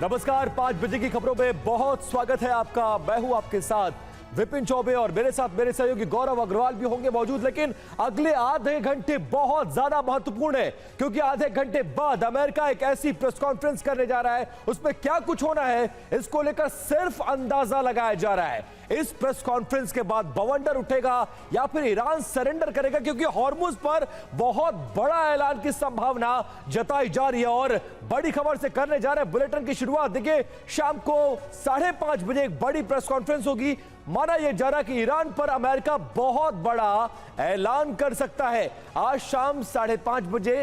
नमस्कार, 5 बजे की खबरों में बहुत स्वागत है आपका। मैं हूं आपके साथ विपिन चौबे और मेरे साथ मेरे सहयोगी गौरव अग्रवाल भी होंगे मौजूद। लेकिन अगले आधे घंटे बहुत ज्यादा महत्वपूर्ण है, क्योंकि आधे घंटे बाद अमेरिका एक ऐसी प्रेस कॉन्फ्रेंस करने जा रहा है। उसमें क्या कुछ होना है इसको लेकर सिर्फ अंदाजा लगाया जा रहा है। इस प्रेस कॉन्फ्रेंस के बाद बवंडर उठेगा या फिर ईरान सरेंडर करेगा, क्योंकि हॉर्मुज पर बहुत बड़ा ऐलान की संभावना जताई जा रही है। और बड़ी खबर से करने जा रहे हैं बुलेटिन की शुरुआत। देखिए, शाम को 5:30 बजे एक बड़ी प्रेस कॉन्फ्रेंस होगी। माना यह जा रहा कि ईरान पर अमेरिका बहुत बड़ा ऐलान कर सकता है। आज शाम 5:30 बजे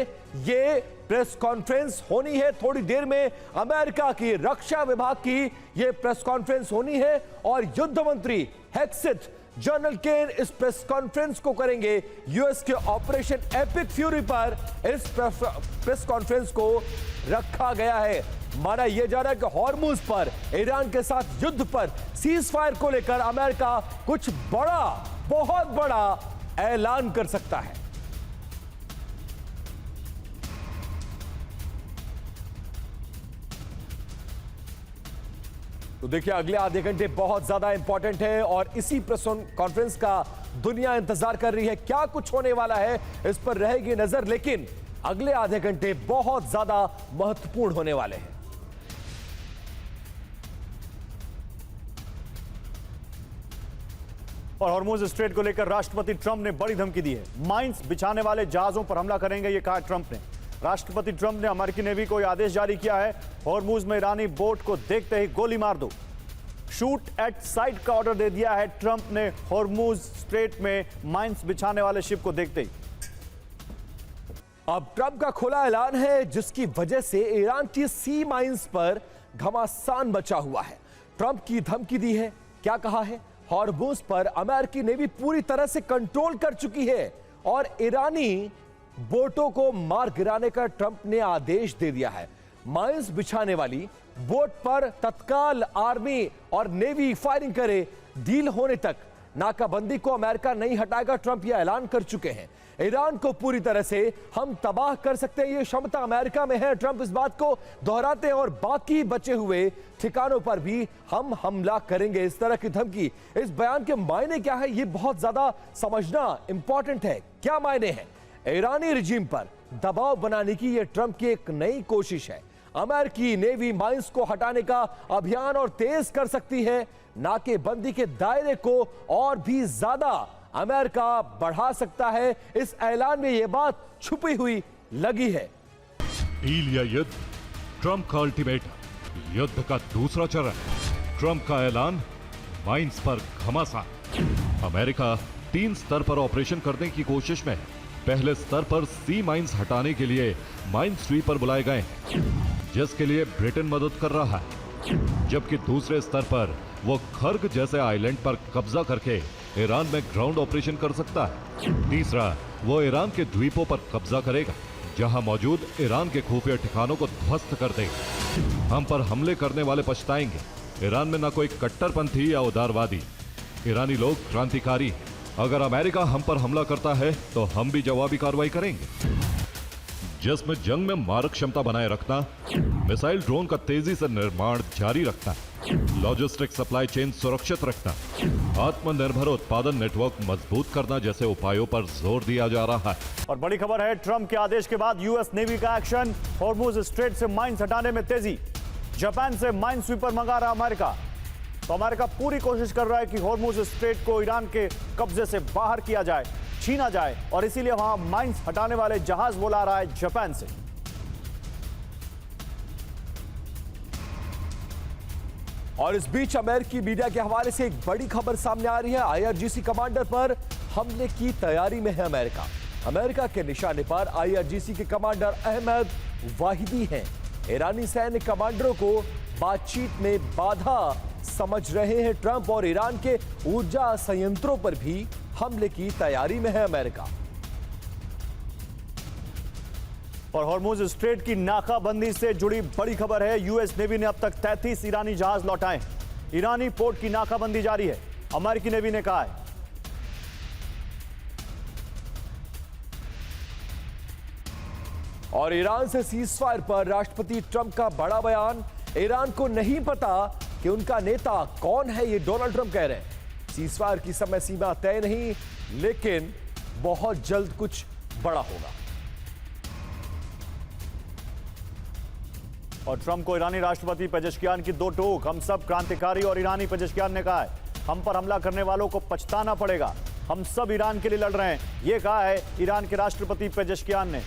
यह प्रेस कॉन्फ्रेंस होनी है। थोड़ी देर में अमेरिका की रक्षा विभाग की यह प्रेस कॉन्फ्रेंस होनी है और युद्ध मंत्री हेक्सिथ जनरल केन इस प्रेस कॉन्फ्रेंस को करेंगे। यूएस के ऑपरेशन एपिक फ्यूरी पर इस प्रेस कॉन्फ्रेंस को रखा गया है। माना यह जा रहा है कि हॉर्मुज पर ईरान के साथ युद्ध पर सीज फायर को लेकर अमेरिका कुछ बड़ा, बहुत बड़ा ऐलान कर सकता है। तो देखिए, अगले आधे घंटे बहुत ज्यादा इंपॉर्टेंट है और इसी प्रेस कॉन्फ्रेंस का दुनिया इंतजार कर रही है। क्या कुछ होने वाला है इस पर रहेगी नजर, लेकिन अगले आधे घंटे बहुत ज्यादा महत्वपूर्ण होने वाले हैं। और हॉर्मुज स्ट्रेट को लेकर राष्ट्रपति ट्रंप ने बड़ी धमकी दी है। माइंस बिछाने वाले जहाजों पर हमला करेंगे, यह कहा ट्रंप ने। राष्ट्रपति ट्रंप ने अमेरिकी नेवी को यह आदेश जारी किया है, हॉर्मुज में ईरानी बोट को देखते ही गोली मार दो। शूट एट साइट का ऑर्डर दे दिया है ट्रंप ने हॉर्मुज स्ट्रेट में माइंस बिछाने वाले शिप को देखते ही। अब ट्रंप का खुला ऐलान है, जिसकी वजह से ईरान की सी माइंस पर घमासान मचा हुआ है। ट्रंप की धमकी दी है, क्या कहा है? हॉर्मुज पर अमेरिकी नेवी पूरी तरह से कंट्रोल कर चुकी है और ईरानी बोटों को मार गिराने का ट्रंप ने आदेश दे दिया है। माइंस बिछाने वाली बोट पर तत्काल आर्मी और नेवी फायरिंग करे। डील होने तक नाकाबंदी को अमेरिका नहीं हटाएगा, ट्रंप यह ऐलान कर चुके हैं। ईरान को पूरी तरह से हम तबाह कर सकते हैं, यह क्षमता अमेरिका में है। ट्रंप इस बात को दोहराते हैं और बाकी बचे हुए ठिकानों पर भी हम हमला करेंगे, इस तरह की धमकी। इस बयान के मायने क्या है, यह बहुत ज्यादा समझना इंपॉर्टेंट है। क्या मायने हैं? ईरानी रिजीम पर दबाव बनाने की यह ट्रंप की एक नई कोशिश है। अमेरिकी नेवी माइंस को हटाने का अभियान और तेज कर सकती है। नाकेबंदी के दायरे को और भी ज्यादा अमेरिका बढ़ा सकता है। इस ऐलान में यह बात छुपी हुई लगी है। डील या युद्ध, ट्रंप का अल्टीमेटम, युद्ध का दूसरा चरण। ट्रंप का ऐलान, माइंस पर घमासान। अमेरिका 3 स्तर पर ऑपरेशन करने की कोशिश में है। पहले स्तर पर सी माइंस हटाने के लिए माइन स्वीपर बुलाए गए, जिसके लिए ब्रिटेन मदद कर रहा है, जबकि दूसरे स्तर पर वो खर्ग जैसे आइलैंड पर कब्जा करके ईरान में ग्राउंड ऑपरेशन कर सकता है। तीसरा, वो ईरान के द्वीपों पर कब्जा करेगा, जहां मौजूद ईरान के खुफिया ठिकानों को ध्वस्त कर देगा। हम पर हमले करने वाले पछताएंगे। ईरान में न कोई कट्टरपंथी या उदारवादी, ईरानी लोग क्रांतिकारी। अगर अमेरिका हम पर हमला करता है तो हम भी जवाबी कार्रवाई करेंगे, जिसमें जंग में मारक क्षमता बनाए रखना, मिसाइल ड्रोन का तेजी से निर्माण जारी रखना, लॉजिस्टिक सप्लाई चेन सुरक्षित रखना, आत्मनिर्भर उत्पादन नेटवर्क मजबूत करना जैसे उपायों पर जोर दिया जा रहा है। और बड़ी खबर है, ट्रंप के आदेश के बाद यूएस नेवी का एक्शन। हॉर्मुज स्ट्रेट से माइंस हटाने में तेजी। जापान से माइन स्वीपर मंगा रहा अमेरिका। तो अमेरिका पूरी कोशिश कर रहा है कि हॉर्मुज स्ट्रेट को ईरान के कब्जे से बाहर किया जाए, छीना जाए, और इसीलिए वहां माइंस हटाने वाले जहाज बुला रहा है जापान से। और इस बीच अमेरिकी मीडिया के हवाले से एक बड़ी खबर सामने आ रही है। आईआरजीसी कमांडर पर हमले की तैयारी में है अमेरिका। अमेरिका के निशाने पर आईआरजीसी के कमांडर अहमद वाहिदी हैं। ईरानी सैन्य कमांडरों को बातचीत में बाधा समझ रहे हैं ट्रंप, और ईरान के ऊर्जा संयंत्रों पर भी हमले की तैयारी में है अमेरिका। और हॉर्मुज स्ट्रेट की नाकाबंदी से जुड़ी बड़ी खबर है। यूएस नेवी ने अब तक 33 ईरानी जहाज लौटाए। ईरानी पोर्ट की नाकाबंदी जारी है, अमेरिकी नेवी ने कहा है। और ईरान से सीज फायर पर राष्ट्रपति ट्रंप का बड़ा बयान। ईरान को नहीं पता कि उनका नेता कौन है, ये डोनाल्ड ट्रंप कह रहे हैं। सीजफायर की समय सीमा तय नहीं, लेकिन बहुत जल्द कुछ बड़ा होगा। और ट्रंप को ईरानी राष्ट्रपति पेजेश्कियान की दो टोक। हम सब क्रांतिकारी और ईरानी पेजेश्कियान ने कहा है, हम पर हमला करने वालों को पछताना पड़ेगा, हम सब ईरान के लिए लड़ रहे हैं, यह कहा है ईरान के राष्ट्रपति पेजेश्कियान ने।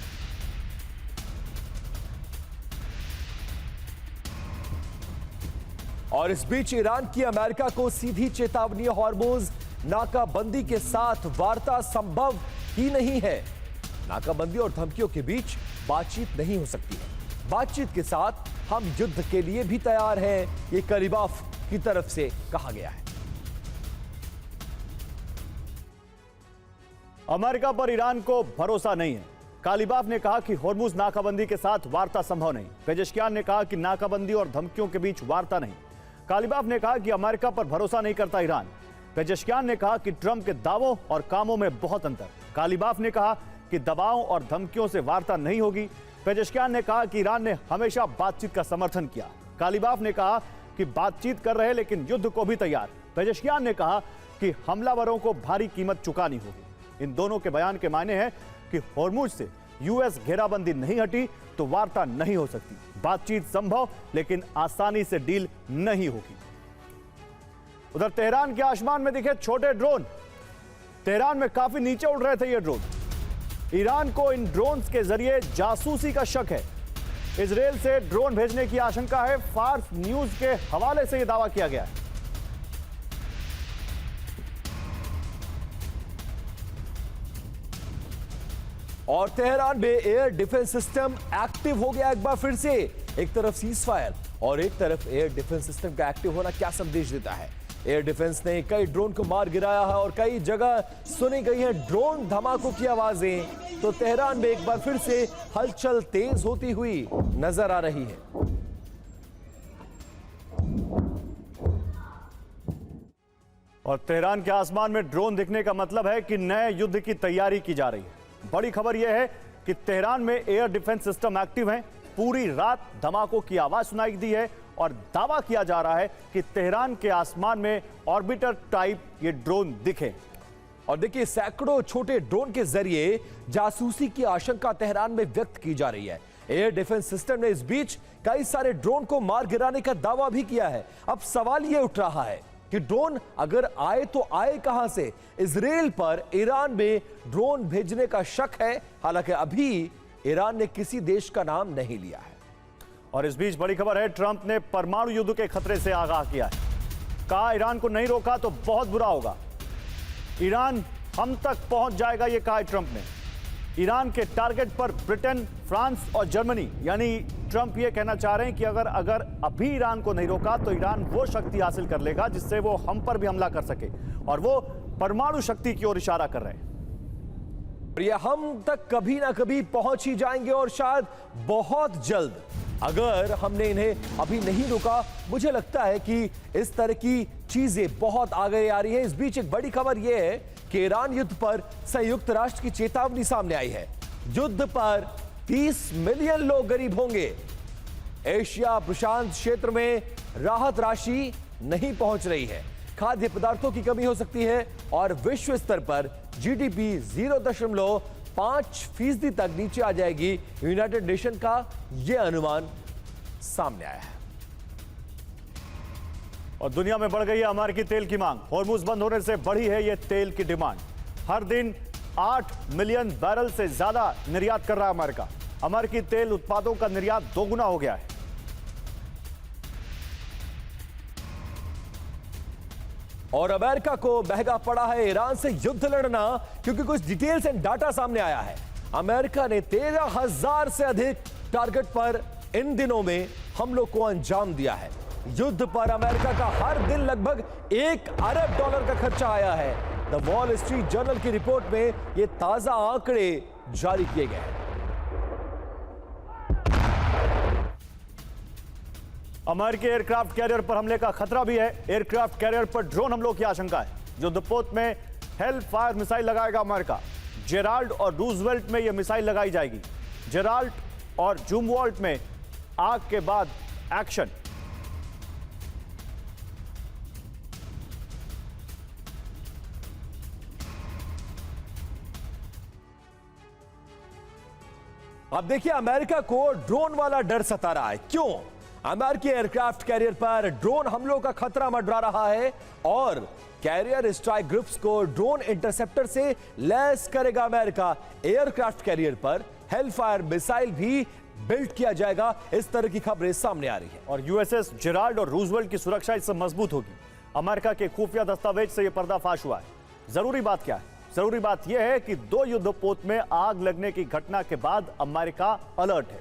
और इस बीच ईरान की अमेरिका को सीधी चेतावनी, हॉर्मुज नाकाबंदी के साथ वार्ता संभव ही नहीं है। नाकाबंदी और धमकियों के बीच बातचीत नहीं हो सकती है। बातचीत के साथ हम युद्ध के लिए भी तैयार हैं, ये कलीबाफ की तरफ से कहा गया है। अमेरिका पर ईरान को भरोसा नहीं है। कालिबाफ ने कहा कि हॉर्मुज नाकाबंदी के साथ वार्ता संभव नहीं। पेजेश्कियान ने कहा कि नाकाबंदी और धमकियों के बीच वार्ता नहीं। कालिबाफ ने कहा कि अमेरिका पर भरोसा नहीं करता ईरान। पेजेश्कियान ने कहा कि ट्रंप के दावों और कामों में बहुत अंतर। कालिबाफ ने कहा कि दबाव और धमकियों से वार्ता नहीं होगी। पेजेश्कियान ने कहा कि ईरान ने हमेशा बातचीत का समर्थन किया। कालिबाफ ने कहा कि बातचीत कर रहे लेकिन युद्ध को भी तैयार। पेजेश्कियान ने कहा कि हमलावरों को भारी कीमत चुकानी होगी। इन दोनों के बयान के मायने हैं कि हॉर्मुज से यूएस घेराबंदी नहीं हटी तो वार्ता नहीं हो सकती। बातचीत संभव, लेकिन आसानी से डील नहीं होगी। उधर तेहरान के आसमान में दिखे छोटे ड्रोन। तेहरान में काफी नीचे उड़ रहे थे ये ड्रोन। ईरान को इन ड्रोन्स के जरिए जासूसी का शक है। इजरायल से ड्रोन भेजने की आशंका है। फार्स न्यूज के हवाले से यह दावा किया गया है। और तेहरान में एयर डिफेंस सिस्टम एक्टिव हो गया एक बार फिर से। एक तरफ सीज फायर और एक तरफ एयर डिफेंस सिस्टम का एक्टिव होना क्या संदेश देता है? एयर डिफेंस ने कई ड्रोन को मार गिराया है और कई जगह सुनी गई है ड्रोन धमाकों की आवाजें। तो तेहरान में एक बार फिर से हलचल तेज होती हुई नजर आ रही है। और तेहरान के आसमान में ड्रोन दिखने का मतलब है कि नए युद्ध की तैयारी की जा रही है। बड़ी खबर यह है कि तेहरान में एयर डिफेंस सिस्टम एक्टिव हैं। पूरी रात धमाकों की आवाज सुनाई दी है और दावा किया जा रहा है कि तेहरान के आसमान में ऑर्बिटर टाइप ये ड्रोन दिखे। और देखिए, सैकड़ों छोटे ड्रोन के जरिए जासूसी की आशंका तेहरान में व्यक्त की जा रही है। एयर डिफेंस सिस्टम ने इस बीच कई सारे ड्रोन को मार गिराने का दावा भी किया है। अब सवाल यह उठ रहा है कि ड्रोन अगर आए तो आए कहां से? इजरायल पर ईरान में ड्रोन भेजने का शक है। हालांकि अभी ईरान ने किसी देश का नाम नहीं लिया है। और इस बीच बड़ी खबर है, ट्रंप ने परमाणु युद्ध के खतरे से आगाह किया है। कहा ईरान को नहीं रोका तो बहुत बुरा होगा, ईरान हम तक पहुंच जाएगा, यह कहा ट्रंप ने। ईरान के टारगेट पर ब्रिटेन, फ्रांस और जर्मनी, यानी ट्रंप यह कहना चाह रहे हैं कि अगर अभी ईरान को नहीं रोका तो ईरान वो शक्ति हासिल कर लेगा जिससे वो हम पर भी हमला कर सके, और वो परमाणु शक्ति की ओर इशारा कर रहे हैं। ये हम तक कभी ना कभी पहुंच ही जाएंगे और शायद बहुत जल्द। अगर हमने इन्हें अभी नहीं रोका, मुझे लगता है कि इस तरह की चीजें बहुत आगे आ रही हैं। इस बीच एक बड़ी खबर यह है कि ईरान युद्ध पर संयुक्त राष्ट्र की चेतावनी सामने आई है। युद्ध पर 30 मिलियन लोग गरीब होंगे। एशिया प्रशांत क्षेत्र में राहत राशि नहीं पहुंच रही है। खाद्य पदार्थों की कमी हो सकती है और विश्व स्तर पर जीडीपी 0.5% तक नीचे आ जाएगी। यूनाइटेड नेशन का यह अनुमान सामने आया है। और दुनिया में बढ़ गई है अमेरिकी तेल की मांग। हॉर्मुज बंद होने से बढ़ी है यह तेल की डिमांड। हर दिन 8 मिलियन बैरल से ज्यादा निर्यात कर रहा है अमेरिका। अमेरिकी तेल उत्पादों का निर्यात दोगुना हो गया है। और अमेरिका को महंगा पड़ा है ईरान से युद्ध लड़ना, क्योंकि कुछ डिटेल्स एंड डाटा सामने आया है। अमेरिका ने 13,000 से अधिक टारगेट पर इन दिनों में हमलों को अंजाम दिया है। युद्ध पर अमेरिका का हर दिन लगभग $1 अरब का खर्चा आया है। द वॉल स्ट्रीट जर्नल की रिपोर्ट में ये ताजा आंकड़े जारी किए गए हैं। अमेरिकी एयरक्राफ्ट कैरियर पर हमले का खतरा भी है। एयरक्राफ्ट कैरियर पर ड्रोन हमलों की आशंका है। युद्धपोत में हेल फायर मिसाइल लगाएगा अमेरिका। जेराल्ड और रूजवेल्ट में यह मिसाइल लगाई जाएगी। जेराल्ड और जूमवॉल्ट में आग के बाद एक्शन। अब देखिए, अमेरिका को ड्रोन वाला डर सता रहा है। क्यों? अमेरिकी एयरक्राफ्ट कैरियर पर ड्रोन हमलों का खतरा मंडरा रहा है और कैरियर स्ट्राइक ग्रुप्स को ड्रोन इंटरसेप्टर से लैस करेगा अमेरिका। एयरक्राफ्ट कैरियर पर हेलफायर मिसाइल भी बिल्ड किया जाएगा। इस तरह की खबरें सामने आ रही है। और यूएसएस जेराल्ड और रूजवेल्ट की सुरक्षा इससे मजबूत होगी। अमेरिका के खुफिया दस्तावेज से यह पर्दाफाश हुआ है। जरूरी बात क्या है? जरूरी बात यह है कि 2 युद्धपोत में आग लगने की घटना के बाद अमेरिका अलर्ट है।